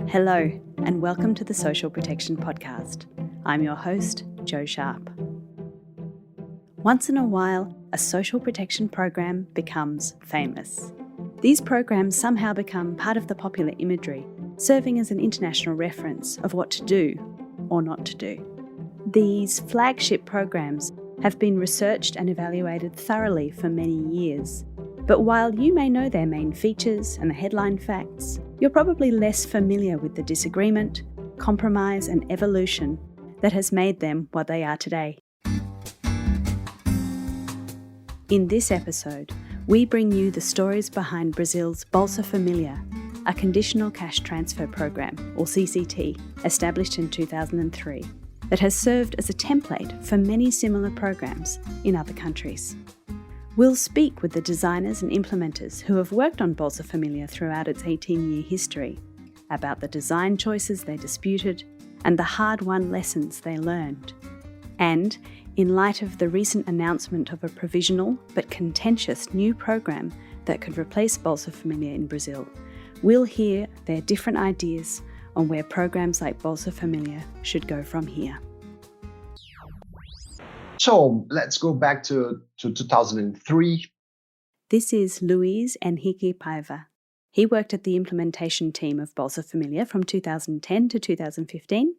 Hello, and welcome to the Social Protection Podcast. I'm your host, Jo Sharp. Once in a while, a social protection program becomes famous. These programs somehow become part of the popular imagery, serving as an international reference of what to do or not to do. These flagship programs have been researched and evaluated thoroughly for many years. But while you may know their main features and the headline facts, you're probably less familiar with the disagreement, compromise and evolution that has made them what they are today. In this episode, we bring you the stories behind Brazil's Bolsa Familia, a conditional cash transfer program, or CCT, established in 2003, that has served as a template for many similar programs in other countries. We'll speak with the designers and implementers who have worked on Bolsa Familia throughout its 18-year history about the design choices they disputed and the hard-won lessons they learned. And, in light of the recent announcement of a provisional but contentious new program that could replace Bolsa Familia in Brazil, we'll hear their different ideas on where programs like Bolsa Familia should go from here. So let's go back to 2003. This is Luis Henrique Paiva. He worked at the implementation team of Bolsa Familia from 2010 to 2015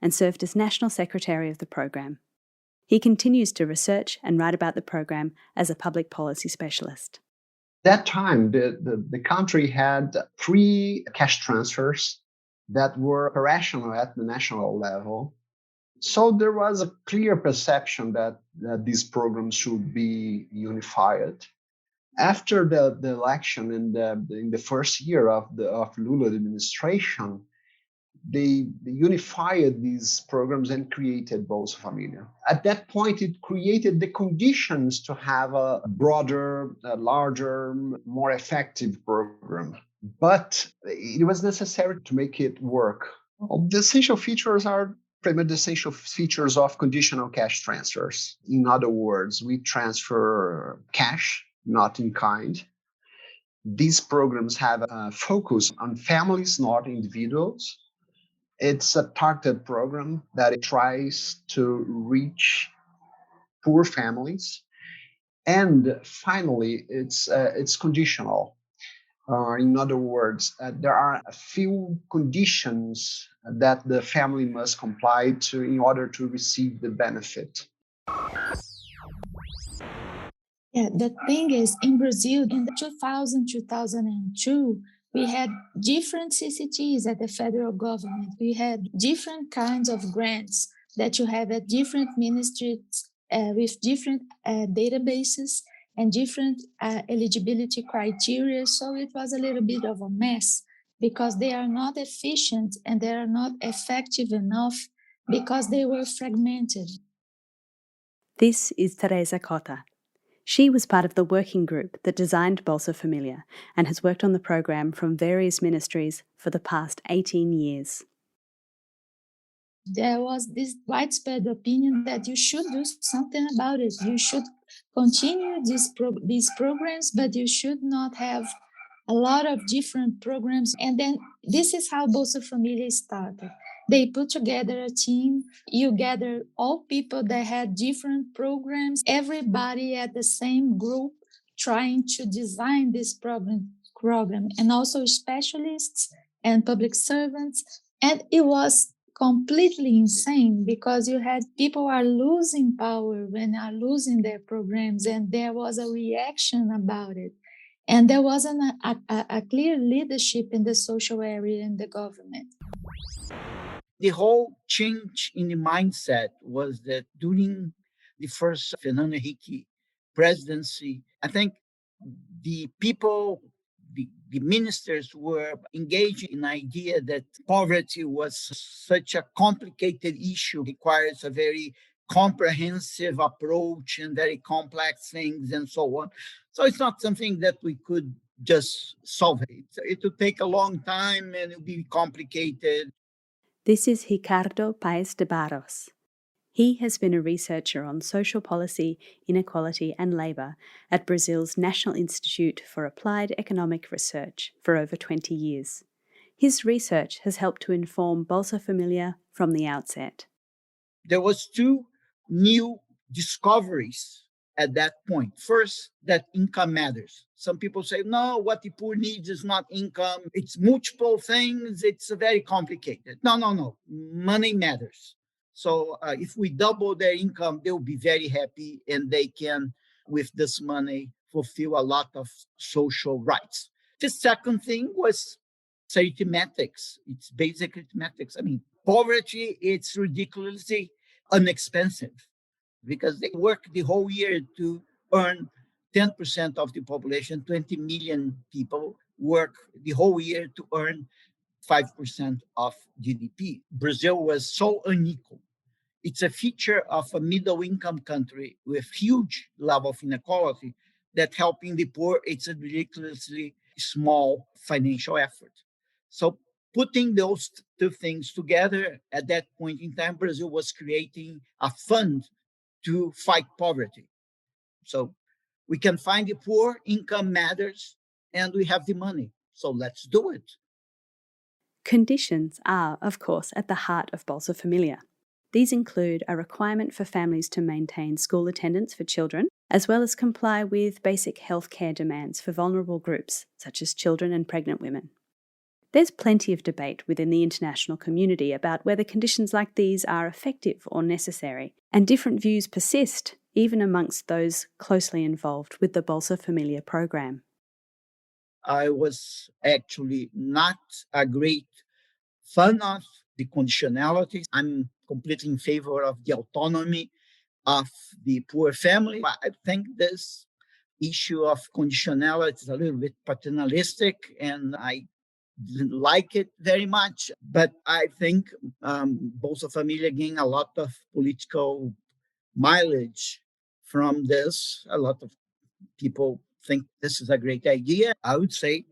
and served as National Secretary of the program. He continues to research and write about the program as a public policy specialist. That time, the country had 3 cash transfers that were operational at the national level. So there was a clear perception that these programs should be unified. After the election in the first year of Lula administration, they unified these programs and created Bolsa Familia. At that point, it created the conditions to have a broader, larger, more effective program. But it was necessary to make it work. The essential features are pretty much the essential features of conditional cash transfers. In other words, we transfer cash, not in kind. These programs have a focus on families, not individuals. It's a targeted program that it tries to reach poor families. And finally, it's conditional. In other words, there are a few conditions that the family must comply to in order to receive the benefit. Yeah, the thing is, in Brazil, in the 2002, we had different CCTs at the federal government. We had different kinds of grants that you have at different ministries with different databases and different eligibility criteria. So it was a little bit of a mess because they are not efficient and they are not effective enough because they were fragmented. This is Teresa Cota. She was part of the working group that designed Bolsa Familia and has worked on the program from various ministries for the past 18 years. There was this widespread opinion that you should do something about it. You should continue these programs, but you should not have a lot of different programs. And then this is how Bolsa Familia started. They put together a team. You gather all people that had different programs, everybody at the same group trying to design this program, and also specialists and public servants. And it was completely insane because you had people are losing power when are losing their programs, and there was a reaction about it. And there wasn't a clear leadership in the social area in the government. The whole change in the mindset was that during the first Fernando Henrique presidency, I think the people, the ministers were engaged in the idea that poverty was such a complicated issue, requires a very comprehensive approach and very complex things and so on. So it's not something that we could just solve it. It would take a long time and it would be complicated. This is Ricardo Paes de Barros. He has been a researcher on social policy, inequality and labour at Brazil's National Institute for Applied Economic Research for over 20 years. His research has helped to inform Bolsa Familia from the outset. There was two new discoveries at that point. First, that income matters. Some people say, no, what the poor needs is not income. It's multiple things. It's very complicated. No. Money matters. So if we double their income, they'll be very happy and they can, with this money, fulfill a lot of social rights. The second thing was arithmetics. It's basic arithmetics. I mean, poverty, it's ridiculously inexpensive because they work the whole year to earn 10% of the population. 20 million people work the whole year to earn 5% of GDP. Brazil was so unequal. It's a feature of a middle income country with huge level of inequality that helping the poor, it's a ridiculously small financial effort. So putting those two things together at that point in time, Brazil was creating a fund to fight poverty. So we can find the poor, income matters, and we have the money. So let's do it. Conditions are, of course, at the heart of Bolsa Familia. These include a requirement for families to maintain school attendance for children, as well as comply with basic healthcare demands for vulnerable groups, such as children and pregnant women. There's plenty of debate within the international community about whether conditions like these are effective or necessary, and different views persist, even amongst those closely involved with the Bolsa Familia program. I was actually not a great fan of the conditionality. I'm completely in favor of the autonomy of the poor family. But I think this issue of conditionality is a little bit paternalistic, and I didn't like it very much. But I think Bolsa Familia gained a lot of political mileage from this. A lot of people think this is a great idea. I would say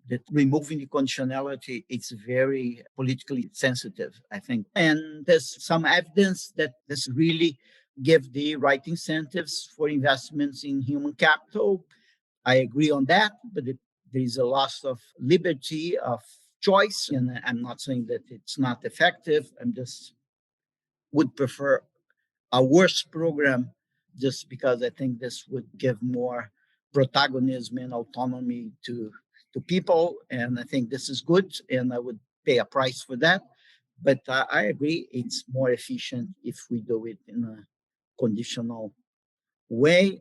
that removing the conditionality, it's very politically sensitive, I think. And there's some evidence that this really give the right incentives for investments in human capital. I agree on that, but there is a loss of liberty, of choice. And I'm not saying that it's not effective. I'm just would prefer a worse program just because I think this would give more protagonism and autonomy to people. And I think this is good, and I would pay a price for that. But I agree, it's more efficient if we do it in a conditional way.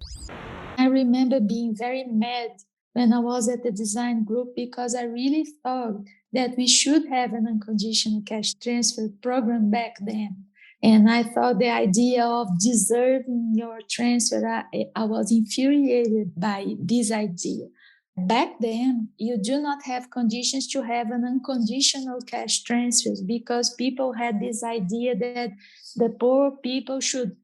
I remember being very mad when I was at the design group because I really thought that we should have an unconditional cash transfer program back then. And I thought the idea of deserving your transfer, I was infuriated by this idea. Back then, you do not have conditions to have an unconditional cash transfers because people had this idea that the poor people should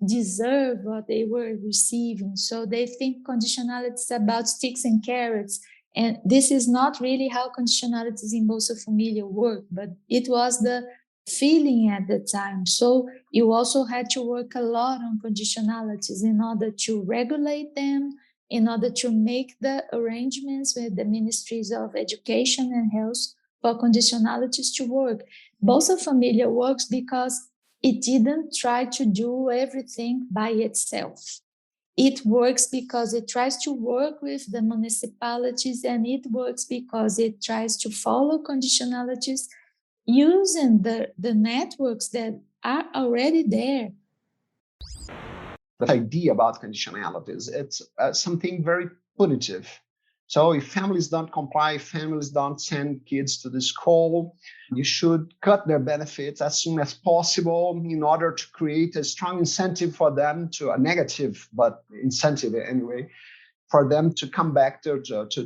deserve what they were receiving. So they think conditionality is about sticks and carrots. And this is not really how conditionalities in Bolsa Familia work, but it was the feeling at the time. So you also had to work a lot on conditionalities in order to regulate them, in order to make the arrangements with the ministries of education and health for conditionalities to work. Bolsa Familia works because it didn't try to do everything by itself. It works because it tries to work with the municipalities, and it works because it tries to follow conditionalities using the networks that are already there. The idea about conditionalities, it's something very punitive. So if families don't comply, if families don't send kids to the school, you should cut their benefits as soon as possible in order to create a strong incentive for them to, a negative, but incentive anyway, for them to come back to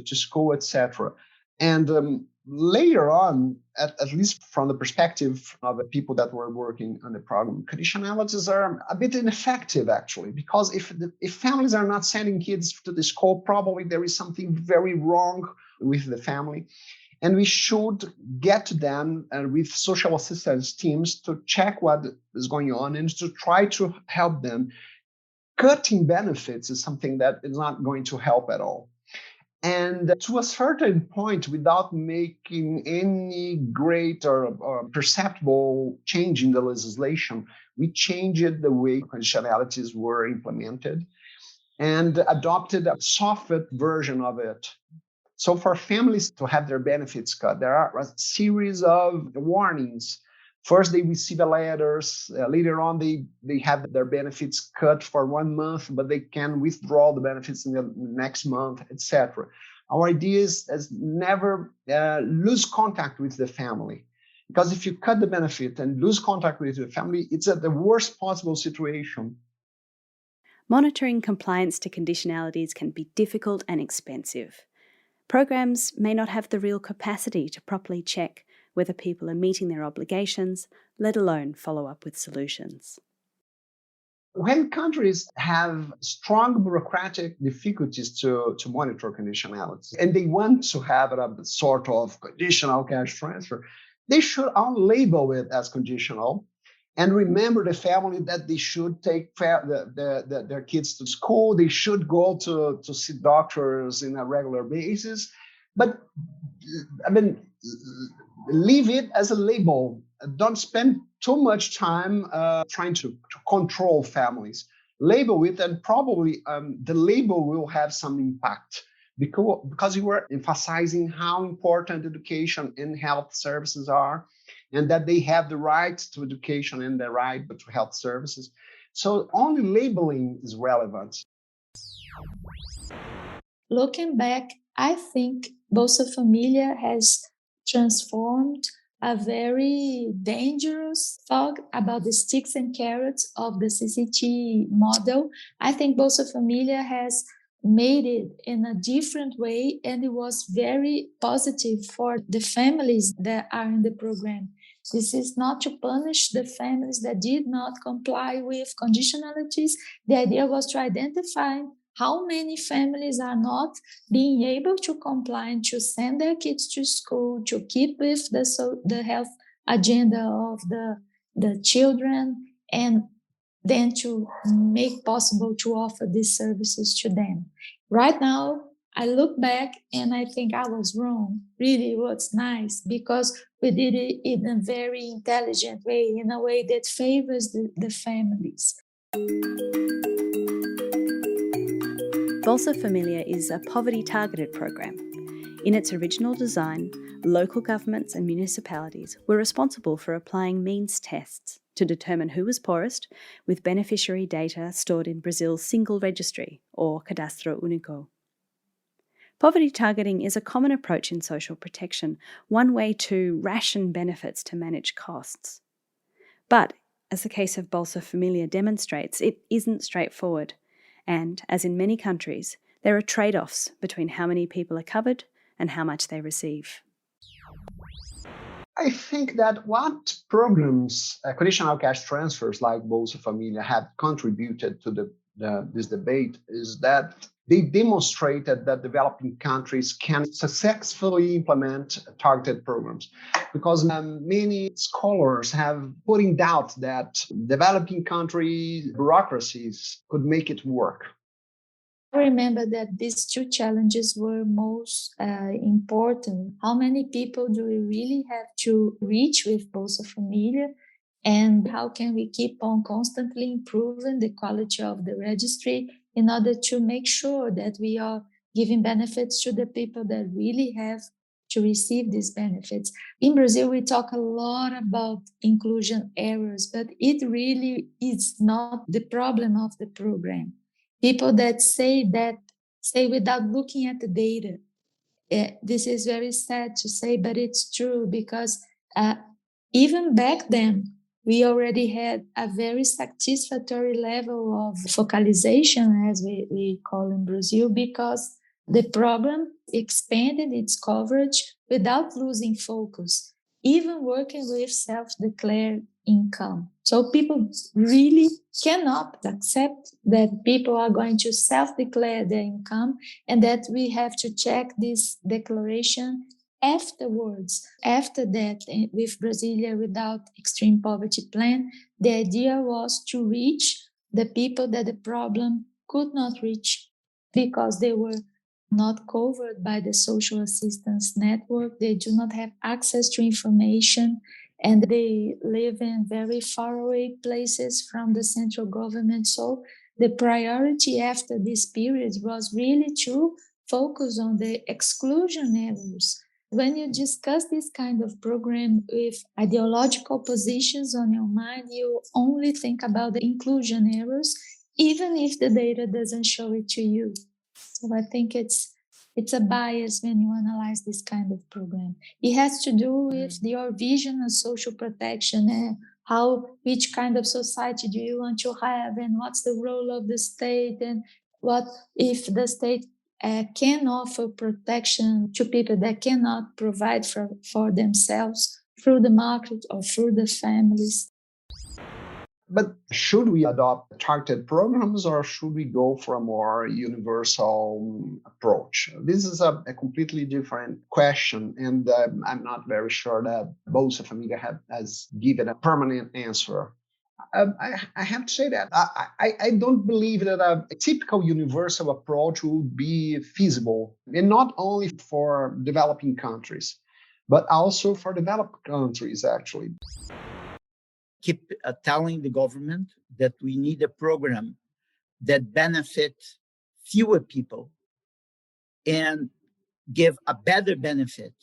school, etc. And later on, at least from the perspective of the people that were working on the program, conditionalities are a bit ineffective, actually, because if families are not sending kids to the school, probably there is something very wrong with the family. And we should get to them with social assistance teams to check what is going on and to try to help them. Cutting benefits is something that is not going to help at all. And to a certain point, without making any great or perceptible change in the legislation, we changed the way conditionalities were implemented and adopted a softer version of it. So for families to have their benefits cut, there are a series of warnings. First, they receive a letters. Later on, they have their benefits cut for 1 month, but they can withdraw the benefits in the next month, etc. Our idea is never lose contact with the family. Because if you cut the benefit and lose contact with the family, it's at the worst possible situation. Monitoring compliance to conditionalities can be difficult and expensive. Programs may not have the real capacity to properly check whether people are meeting their obligations, let alone follow up with solutions. When countries have strong bureaucratic difficulties to monitor conditionality, and they want to have a sort of conditional cash transfer, they should unlabel it as conditional and remember the family that they should take their kids to school, they should go to see doctors in a regular basis. But I mean, leave it as a label. Don't spend too much time trying to control families. Label it, and probably the label will have some impact because you were emphasizing how important education and health services are, and that they have the right to education and the right to health services. So only labeling is relevant. Looking back, I think Bolsa Familia has transformed a very dangerous thought about the sticks and carrots of the CCT model. I think Bolsa Familia has made it in a different way, and it was very positive for the families that are in the program. This is not to punish the families that did not comply with conditionalities. The idea was to identify how many families are not being able to comply and to send their kids to school, to keep with the health agenda of the children, and then to make possible to offer these services to them. Right now, I look back and I think I was wrong. Really, what's nice, because we did it in a very intelligent way, in a way that favors the families. Bolsa Familia is a poverty-targeted program. In its original design, local governments and municipalities were responsible for applying means tests to determine who was poorest, with beneficiary data stored in Brazil's single registry, or Cadastro Único. Poverty targeting is a common approach in social protection, one way to ration benefits to manage costs. But, as the case of Bolsa Familia demonstrates, it isn't straightforward. And, as in many countries, there are trade-offs between how many people are covered and how much they receive. I think that what programs, conditional cash transfers like Bolsa Familia, have contributed to this debate is that they demonstrated that developing countries can successfully implement targeted programs, because many scholars have put in doubt that developing country bureaucracies could make it work. I remember that these two challenges were most important. How many people do we really have to reach with Bolsa Familia? And how can we keep on constantly improving the quality of the registry in order to make sure that we are giving benefits to the people that really have to receive these benefits? In Brazil, we talk a lot about inclusion errors, but it really is not the problem of the program. People that say without looking at the data. This is very sad to say, but it's true, because even back then, we already had a very satisfactory level of focalization, as we call in Brazil, because the program expanded its coverage without losing focus, even working with self-declared income. So people really cannot accept that people are going to self-declare their income and that we have to check this declaration afterwards. After that, with Brasilia Without Extreme Poverty Plan, the idea was to reach the people that the problem could not reach because they were not covered by the social assistance network. They do not have access to information, and they live in very faraway places from the central government. So the priority after this period was really to focus on the exclusion areas. When you discuss this kind of program with ideological positions on your mind, you only think about the inclusion errors, even if the data doesn't show it to you. So I think it's a bias when you analyze this kind of program. It has to do with your vision of social protection and which kind of society do you want to have, and what's the role of the state, and what if the state can offer protection to people that cannot provide for themselves through the market or through the families. But should we adopt targeted programs or should we go for a more universal approach? This is a completely different question, and I'm not very sure that Bolsa Familia has given a permanent answer. I have to say that I don't believe that a typical universal approach would be feasible, and not only for developing countries, but also for developed countries, actually. Keep telling the government that we need a program that benefits fewer people and give a better benefit.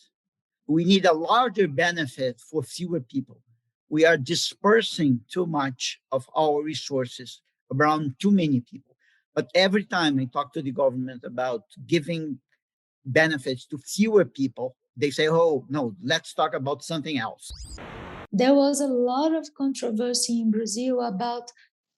We need a larger benefit for fewer people. We are dispersing too much of our resources around too many people. But every time I talk to the government about giving benefits to fewer people, they say, oh, no, let's talk about something else. There was a lot of controversy in Brazil about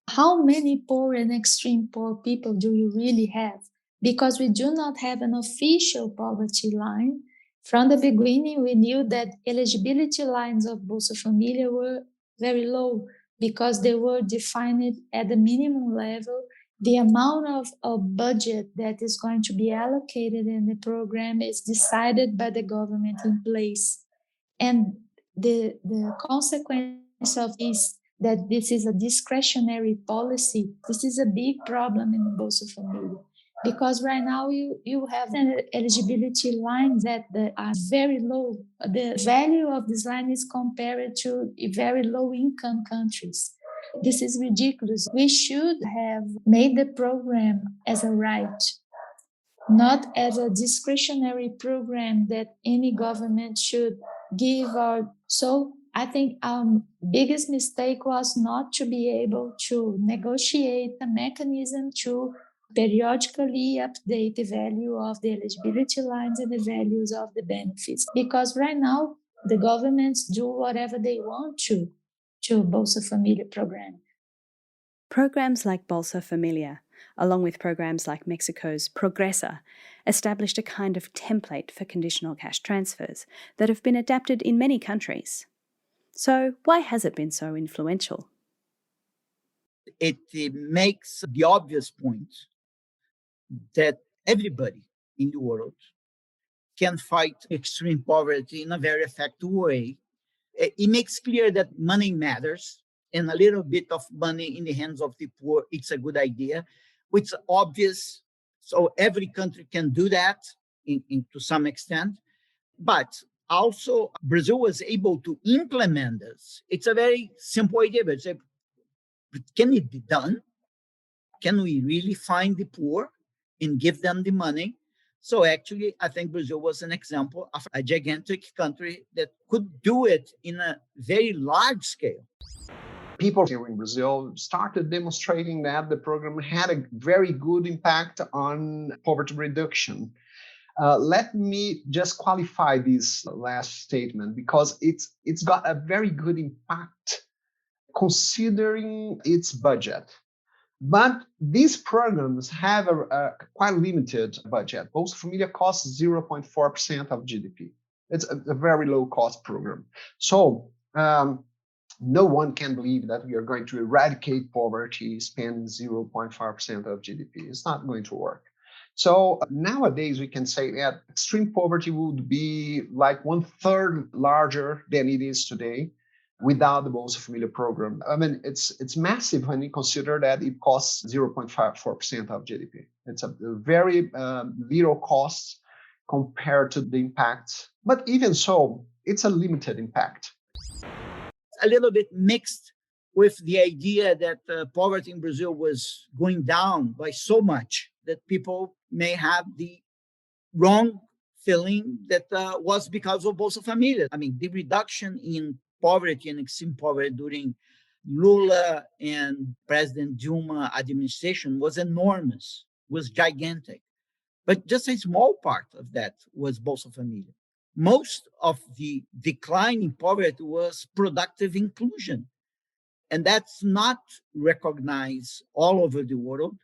how many poor and extreme poor people do you really have? Because we do not have an official poverty line. From the beginning, we knew that eligibility lines of Bolsa Familia were very low because they were defined at the minimum level. The amount of budget that is going to be allocated in the program is decided by the government in place. And the consequence of this, that this is a discretionary policy, this is a big problem in the Bolsa Familia. Because right now you have an eligibility lines that are very low. The value of this line is compared to very low income countries. This is ridiculous. We should have made the program as a right, not as a discretionary program that any government should give. So I think our biggest mistake was not to be able to negotiate a mechanism to periodically update the value of the eligibility lines and the values of the benefits. Because right now, the governments do whatever they want to Bolsa Familia program. Programs like Bolsa Familia, along with programs like Mexico's Progresa, established a kind of template for conditional cash transfers that have been adapted in many countries. So why has it been so influential? It makes the obvious point that everybody in the world can fight extreme poverty in a very effective way. It makes clear that money matters, and a little bit of money in the hands of the poor, it's a good idea, which is obvious. So every country can do that to some extent. But also, Brazil was able to implement this. It's a very simple idea, but can it be done? Can we really find the poor and give them the money? So actually, I think Brazil was an example of a gigantic country that could do it in a very large scale. People here in Brazil started demonstrating that the program had a very good impact on poverty reduction. Let me just qualify this last statement because it's got a very good impact considering its budget. But these programs have a quite limited budget. Bolsa Familia costs 0.4% of GDP. It's a very low cost program. So no one can believe that we are going to eradicate poverty, spend 0.5% of GDP. It's not going to work. So nowadays we can say that extreme poverty would be like 1/3 larger than it is today. without the Bolsa Familia program. I mean, it's massive when you consider that it costs 0.54% of GDP. It's a very little cost compared to the impact. But even so, it's a limited impact. A little bit mixed with the idea that poverty in Brazil was going down by so much that people may have the wrong feeling that was because of Bolsa Familia. I mean, the reduction in poverty and extreme poverty during Lula and President Dilma administration was enormous, was gigantic. But just a small part of that was Bolsa Familia. Most of the decline in poverty was productive inclusion. And that's not recognized all over the world.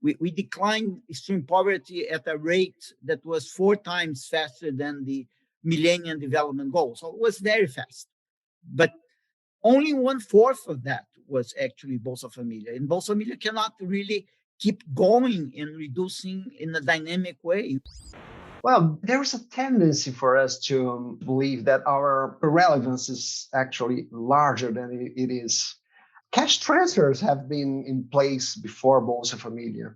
We declined extreme poverty at a rate that was 4 times faster than the Millennium Development Goals. So it was very fast. But only 1/4 of that was actually Bolsa Familia. And Bolsa Familia cannot really keep going and reducing in a dynamic way. Well, there's a tendency for us to believe that our relevance is actually larger than it is. Cash transfers have been in place before Bolsa Familia,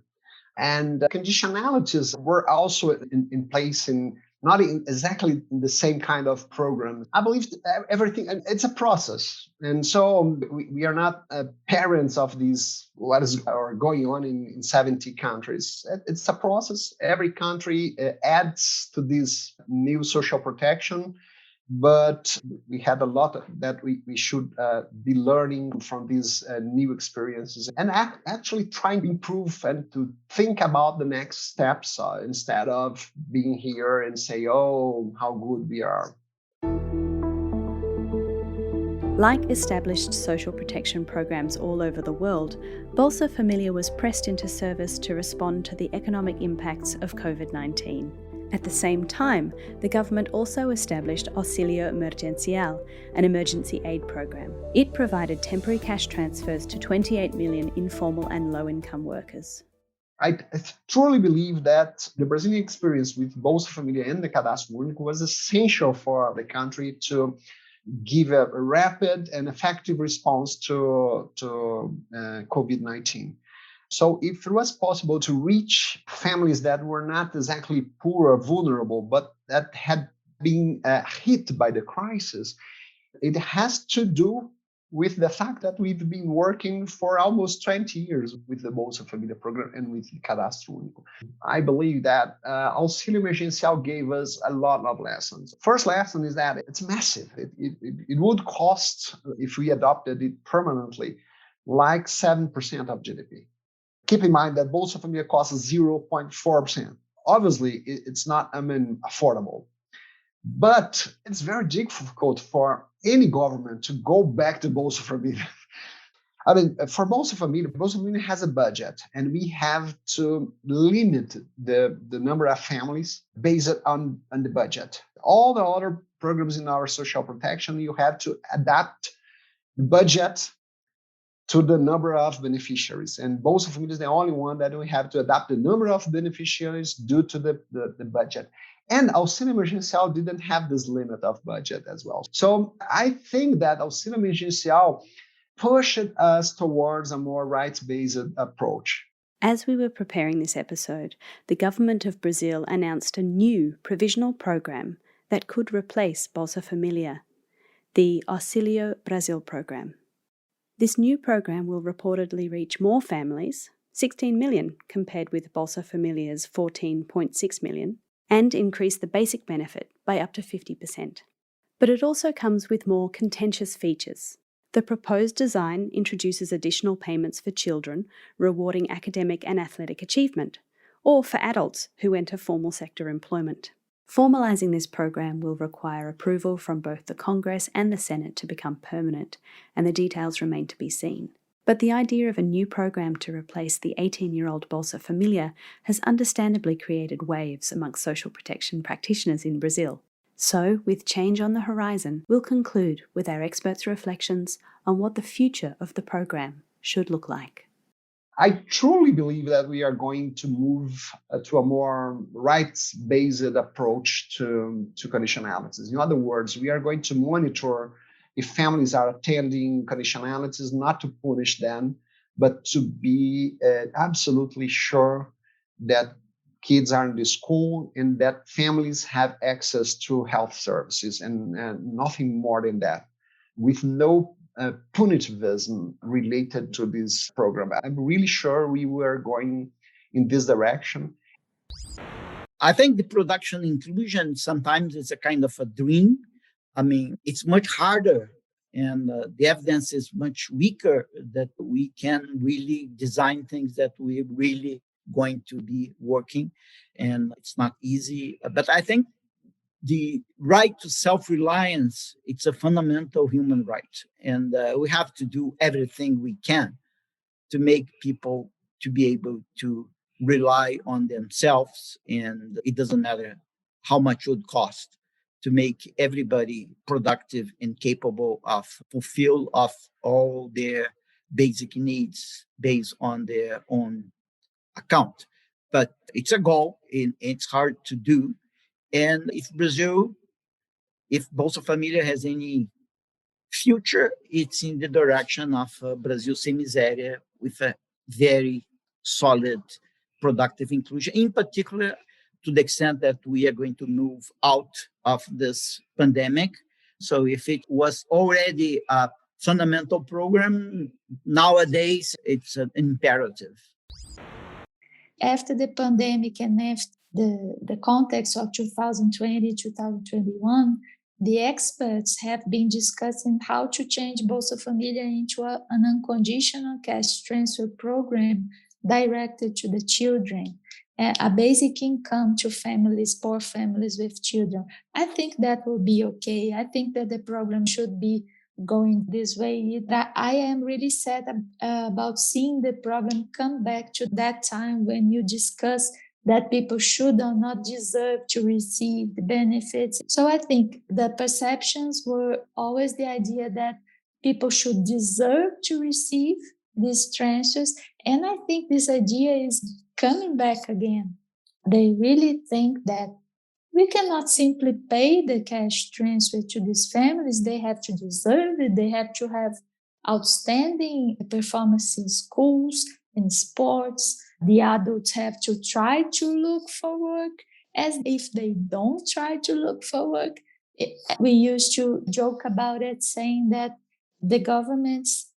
and conditionalities were also in place in not in exactly the same kind of program. I believe everything, and it's a process. And so we are not parents of these, what is going on in 70 countries. It's a process. Every country adds to this new social protection. But we had a lot that we should be learning from these new experiences and actually trying to improve and to think about the next steps instead of being here and say, oh, how good we are. Like established social protection programs all over the world, Bolsa Familia was pressed into service to respond to the economic impacts of COVID-19. At the same time, the government also established Auxílio Emergencial, an emergency aid program. It provided temporary cash transfers to 28 million informal and low-income workers. I truly believe that the Brazilian experience with Bolsa Familia and the Cadastro Único was essential for the country to give a rapid and effective response to COVID-19. So if it was possible to reach families that were not exactly poor or vulnerable, but that had been hit by the crisis, it has to do with the fact that we've been working for almost 20 years with the Bolsa Familia program and with the Cadastro Único. I believe that Auxílio Emergencial gave us a lot of lessons. First lesson is that it's massive. It would cost, if we adopted it permanently, like 7% of GDP. Keep in mind that Bolsa Familia costs 0.4%. Obviously, it's not, affordable. But it's very difficult for any government to go back to Bolsa Familia. For Bolsa Familia has a budget, and we have to limit the number of families based on the budget. All the other programs in our social protection, you have to adapt the budget to the number of beneficiaries. And Bolsa Familia is the only one that we have to adapt the number of beneficiaries due to the budget. And Auxílio Emergencial didn't have this limit of budget as well. So I think that Auxílio Emergencial pushed us towards a more rights-based approach. As we were preparing this episode, the government of Brazil announced a new provisional program that could replace Bolsa Familia, the Auxílio Brasil program. This new program will reportedly reach more families, 16 million compared with Bolsa Familia's 14.6 million, and increase the basic benefit by up to 50%. But it also comes with more contentious features. The proposed design introduces additional payments for children, rewarding academic and athletic achievement, or for adults who enter formal sector employment. Formalising this program will require approval from both the Congress and the Senate to become permanent, and the details remain to be seen. But the idea of a new program to replace the 18-year-old Bolsa Familia has understandably created waves amongst social protection practitioners in Brazil. So, with change on the horizon, we'll conclude with our experts' reflections on what the future of the program should look like. I truly believe that we are going to move to a more rights-based approach to conditionalities. In other words, we are going to monitor if families are attending conditionalities, not to punish them, but to be absolutely sure that kids are in the school and that families have access to health services and nothing more than that, with no punitivism related to this program. I'm really sure we were going in this direction. I think the production inclusion sometimes is a kind of a dream. I mean, it's much harder and the evidence is much weaker that we can really design things that we're really going to be working. And it's not easy. But I think the right to self-reliance, it's a fundamental human right. And we have to do everything we can to make people to be able to rely on themselves. And it doesn't matter how much it would cost to make everybody productive and capable of fulfill of all their basic needs based on their own account. But it's a goal and it's hard to do. And if Bolsa Familia has any future, it's in the direction of Brazil sem miséria with a very solid productive inclusion, in particular to the extent that we are going to move out of this pandemic. So if it was already a fundamental program, nowadays it's an imperative. After the pandemic and after the context of 2020, 2021, the experts have been discussing how to change Bolsa Familia into an unconditional cash transfer program directed to the children, a basic income to families, poor families with children. I think that will be okay. I think that the program should be going this way. I am really sad about seeing the problem come back to that time when you discuss that people should or not deserve to receive the benefits. So I think the perceptions were always the idea that people should deserve to receive these transfers. And I think this idea is coming back again. They really think that we cannot simply pay the cash transfer to these families. They have to deserve it. They have to have outstanding performance in schools, in sports. The adults have to try to look for work. As if they don't try to look for work. We used to joke about it, saying that the governments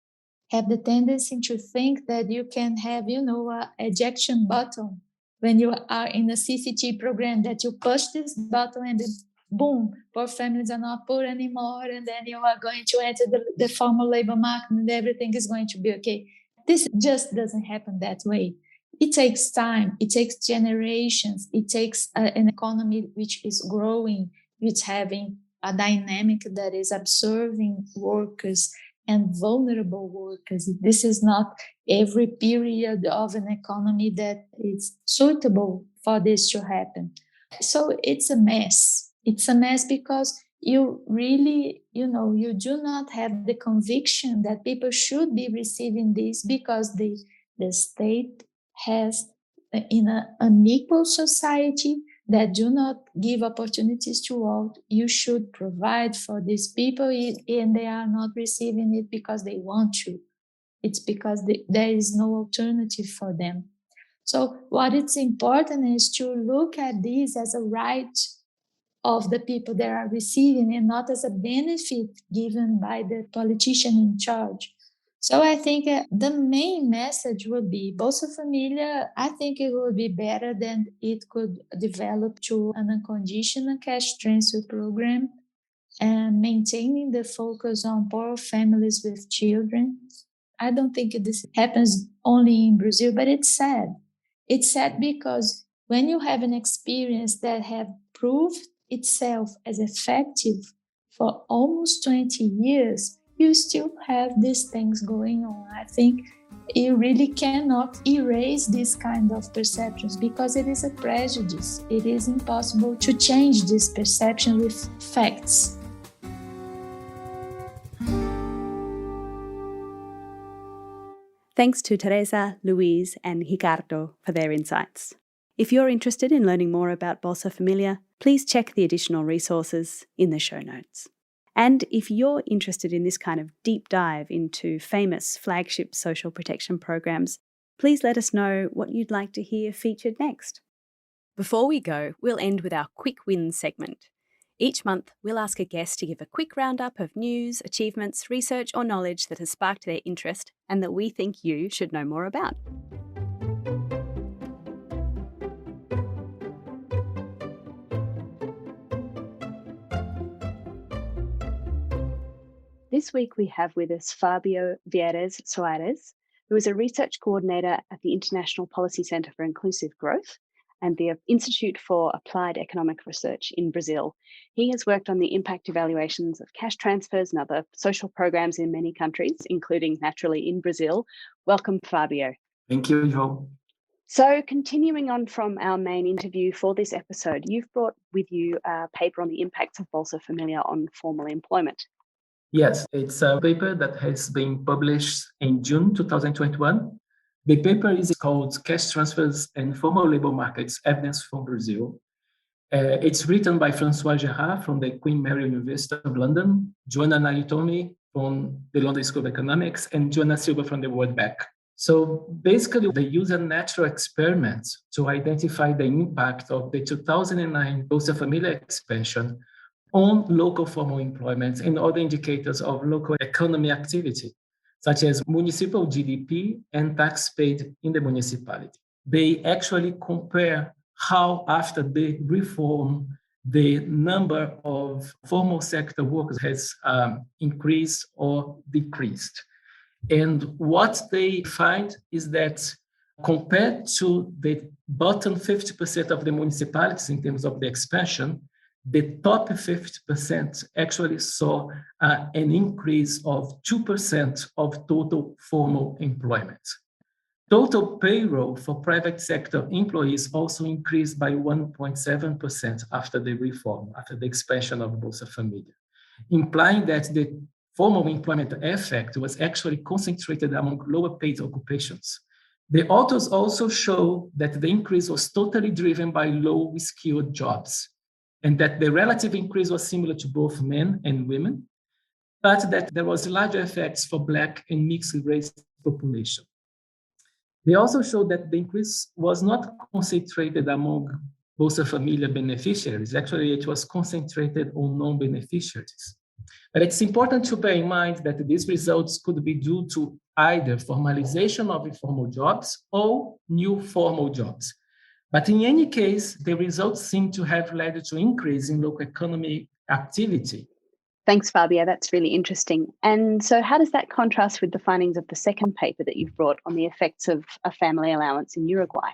have the tendency to think that you can have, a ejection button when you are in a CCT program, that you push this button and then boom, poor families are not poor anymore, and then you are going to enter the formal labor market and everything is going to be okay. This just doesn't happen that way. It takes time, it takes generations, it takes an economy which is growing, which having a dynamic that is observing workers and vulnerable workers. This is not every period of an economy that is suitable for this to happen. So it's a mess. It's a mess because you really, you do not have the conviction that people should be receiving this because the state has, in an unequal society that do not give opportunities to all, you should provide for these people, and they are not receiving it because they want to. It's because there is no alternative for them. So what is important is to look at this as a right of the people that are receiving and not as a benefit given by the politician in charge. So I think the main message would be Bolsa Familia, I think it would be better than it could develop to an unconditional cash transfer program and maintaining the focus on poor families with children. I don't think this happens only in Brazil, but it's sad. It's sad because when you have an experience that have proved itself as effective for almost 20 years, you still have these things going on. I think you really cannot erase this kind of perceptions because it is a prejudice. It is impossible to change this perception with facts. Thanks to Teresa, Luis, and Ricardo for their insights. If you're interested in learning more about Bolsa Familia, please check the additional resources in the show notes. And if you're interested in this kind of deep dive into famous flagship social protection programs, please let us know what you'd like to hear featured next. Before we go, we'll end with our Quick Wins segment. Each month, we'll ask a guest to give a quick roundup of news, achievements, research, or knowledge that has sparked their interest and that we think you should know more about. This week we have with us Fabio Vieres Soares, who is a research coordinator at the International Policy Centre for Inclusive Growth and the Institute for Applied Economic Research in Brazil. He has worked on the impact evaluations of cash transfers and other social programs in many countries, including naturally in Brazil. Welcome, Fabio. Thank you, Jo. So continuing on from our main interview for this episode, you've brought with you a paper on the impacts of Bolsa Familia on formal employment. Yes, it's a paper that has been published in June 2021. The paper is called Cash Transfers and Formal Labor Markets, Evidence from Brazil. It's written by François Gerard from the Queen Mary University of London, Joanna Naitomi from the London School of Economics, and Joanna Silva from the World Bank. So basically, they use a natural experiment to identify the impact of the 2009 Bolsa Familia expansion on local formal employment and other indicators of local economy activity, such as municipal GDP and tax paid in the municipality. They actually compare how, after the reform, the number of formal sector workers has increased or decreased. And what they find is that compared to the bottom 50% of the municipalities in terms of the expansion, the top 50% actually saw an increase of 2% of total formal employment. Total payroll for private sector employees also increased by 1.7% after the reform, after the expansion of Bolsa Familia, implying that the formal employment effect was actually concentrated among lower paid occupations. The authors also show that the increase was totally driven by low-skilled jobs, and that the relative increase was similar to both men and women, but that there was larger effects for Black and mixed-race population. They also showed that the increase was not concentrated among Bolsa Familia beneficiaries. Actually, it was concentrated on non-beneficiaries. But it's important to bear in mind that these results could be due to either formalization of informal jobs or new formal jobs. But in any case, the results seem to have led to increase in local economy activity. Thanks, Fabio. That's really interesting. And so how does that contrast with the findings of the second paper that you've brought on the effects of a family allowance in Uruguay?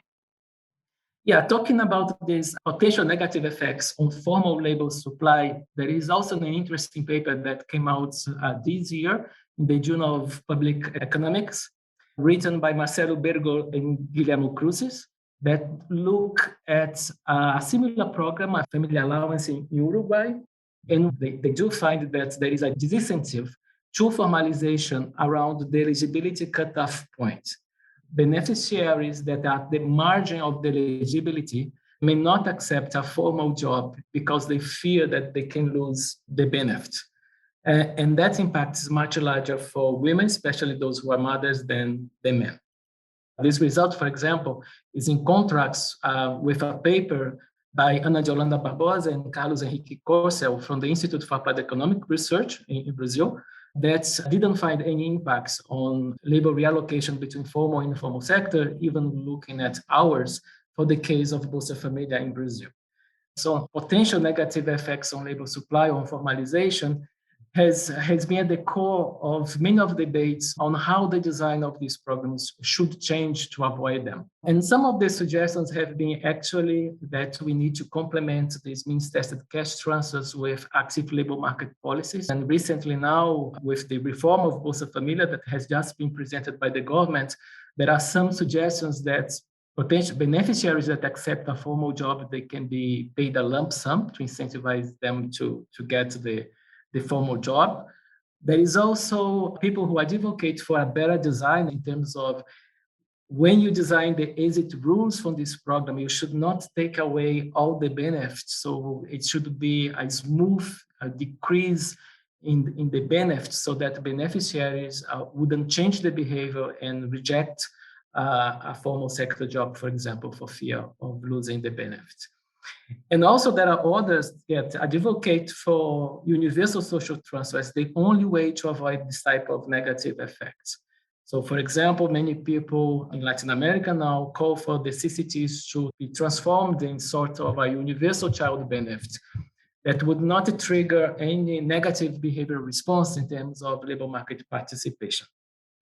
Yeah, talking about these potential negative effects on formal labor supply, there is also an interesting paper that came out this year in the Journal of Public Economics, written by Marcelo Bergo and Guillermo Cruzes, that look at a similar program, a family allowance in Uruguay, and they do find that there is a disincentive to formalization around the eligibility cutoff point. Beneficiaries that are at the margin of the eligibility may not accept a formal job because they fear that they can lose the benefit. And that impact is much larger for women, especially those who are mothers, than men. This result, for example, is in contrast with a paper by Ana de Holanda Barbosa and Carlos Henrique Corcel from the Institute for Applied Economic Research in Brazil that didn't find any impacts on labor reallocation between formal and informal sector, even looking at hours for the case of Bolsa Familia in Brazil. So potential negative effects on labor supply or formalization has been at the core of many of the debates on how the design of these programs should change to avoid them. And some of the suggestions have been actually that we need to complement these means-tested cash transfers with active labor market policies. And recently now, with the reform of Bolsa Familia that has just been presented by the government, there are some suggestions that potential beneficiaries that accept a formal job, they can be paid a lump sum to incentivize them to get the formal job. There is also people who advocate for a better design in terms of when you design the exit rules from this program, you should not take away all the benefits. So it should be a smooth decrease in the benefits so that beneficiaries wouldn't change the behavior and reject a formal sector job, for example, for fear of losing the benefits. And also there are others that advocate for universal social transfer as the only way to avoid this type of negative effects. So for example, many people in Latin America now call for the CCTs to be transformed in sort of a universal child benefit that would not trigger any negative behavioral response in terms of labor market participation.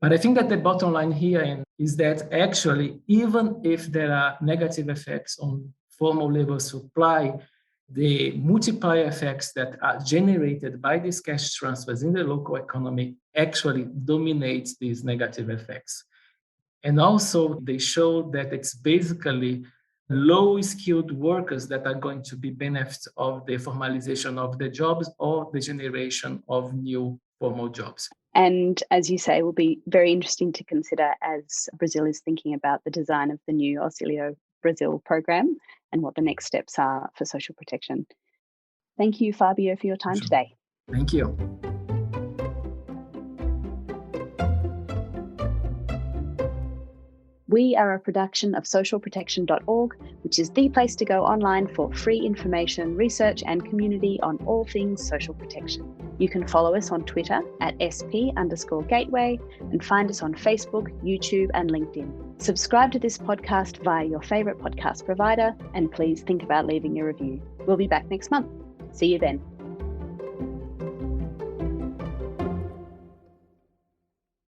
But I think that the bottom line here is that actually, even if there are negative effects on formal labor supply, the multiplier effects that are generated by these cash transfers in the local economy actually dominates these negative effects. And also they show that it's basically low-skilled workers that are going to be benefits of the formalization of the jobs or the generation of new formal jobs. And as you say, will be very interesting to consider as Brazil is thinking about the design of the new Auxílio Brasil program and what the next steps are for social protection. Thank you, Fabio, for your time today. Thank you. We are a production of socialprotection.org, which is the place to go online for free information, research, and community on all things social protection. You can follow us on Twitter at @SP_gateway and find us on Facebook, YouTube, and LinkedIn. Subscribe to this podcast via your favorite podcast provider, and please think about leaving a review. We'll be back next month. See you then.